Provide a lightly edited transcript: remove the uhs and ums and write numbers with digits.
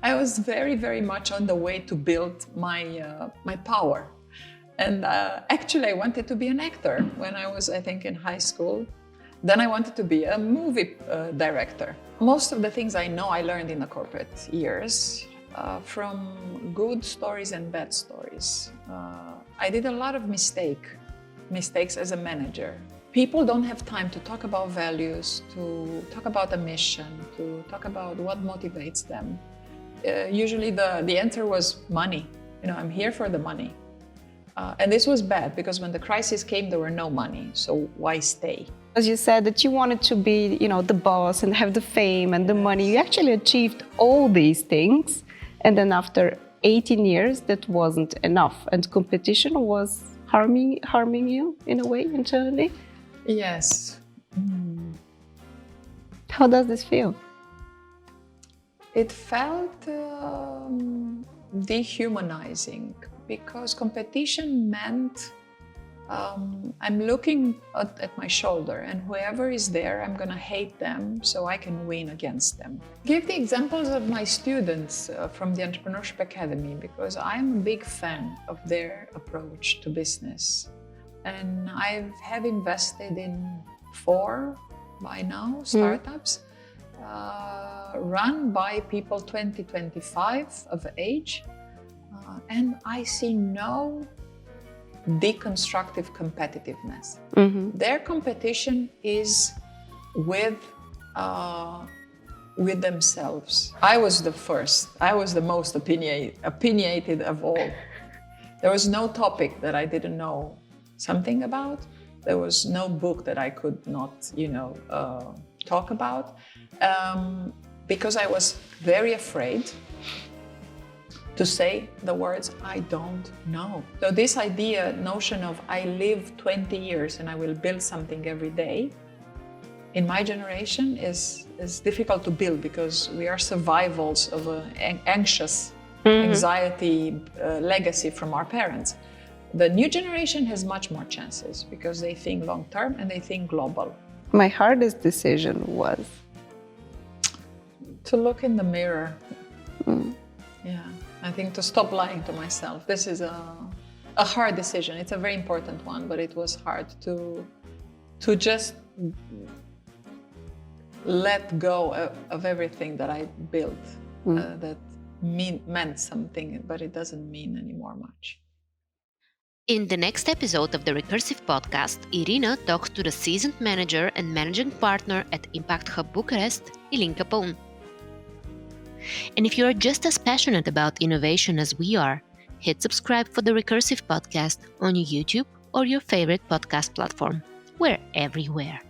I was very, very much on the way to build my power. And actually, I wanted to be an actor when I was, I think, in high school. Then I wanted to be a movie director. Most of the things I know I learned in the corporate years from good stories and bad stories. I did a lot of mistakes as a manager. People don't have time to talk about values, to talk about a mission, to talk about what motivates them. Usually the answer was money. I'm here for the money. And this was bad because when the crisis came, there were no money. So why stay? As you said that you wanted to be, the boss and have the fame and the money. You actually achieved all these things. And then after 18 years, that wasn't enough. And competition was harming you in a way internally? Yes. How does this feel? It felt dehumanizing because competition meant I'm looking at my shoulder and whoever is there, I'm going to hate them so I can win against them. Give the examples of my students from the Entrepreneurship Academy because I'm a big fan of their approach to business. And I have invested in 4 by now startups run by people 20-25 of age. And I see no deconstructive competitiveness. Their competition is with themselves. I was the first. I was the most opinionated of all. There was no topic that I didn't know something about. There was no book that I could not, talk about, because I was very afraid to say the words, I don't know. So this notion of I live 20 years and I will build something every day, in my generation is difficult to build because we are survivals of an anxious anxiety legacy from our parents. The new generation has much more chances because they think long term and they think global. My hardest decision was? To look in the mirror. Yeah. I think to stop lying to myself. This is a hard decision. It's a very important one, but it was hard to just let go of everything that I built that meant something, but it doesn't mean anymore much. In the next episode of the Recursive podcast, Irina talks to the seasoned manager and managing partner at Impact Hub Bucharest, Ilinca Paun. And if you are just as passionate about innovation as we are, hit subscribe for the Recursive podcast on YouTube or your favorite podcast platform. We're everywhere.